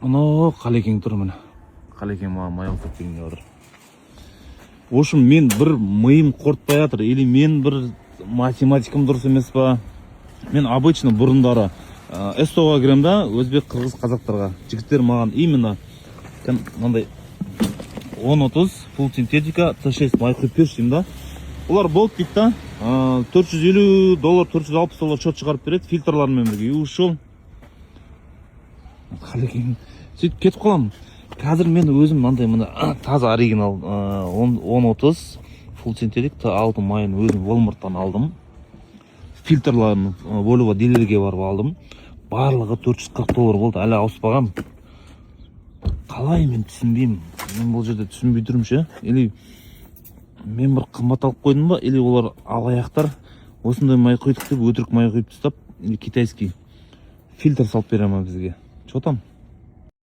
Ана қалекең тұр міне. Қалекең маған май алып келген деп жатыр. В общем, мен бір миым қортпай жатыр, или мен бір математикам дұрыс емес па? Мен обычно бұрындары СТО-ға кіремін да, өзбек, қырғыз, қазақтарға. Жігіттер маған именно мынандай 10-30 фул синтетика Т6 май құйып берші деймін да. Олар болды дейді да, $450, $460 шот шығарып береді, фильтрлармен бірге. И ушел. Қалекең, сөйтіп кетіп қаламын. Қазір мен өзім мынандай таза оригинал 10-30 фул синтетик Т6 майын өзім Walmart'тан алдым. Фильтрларын Volvo дилерге барып алдым. Барлығы $440 болды, әлі ауыспағам. Қалай мен түсінбеймін. Мен бұл жерде түсінбей тұрмын ше. Или мен бір қымбат алып қойдым ба, или олар алаяқтар осындай май құйдық деп өтірік май құйып тастап, или китайский фильтр салып бере ма бізге. Что там?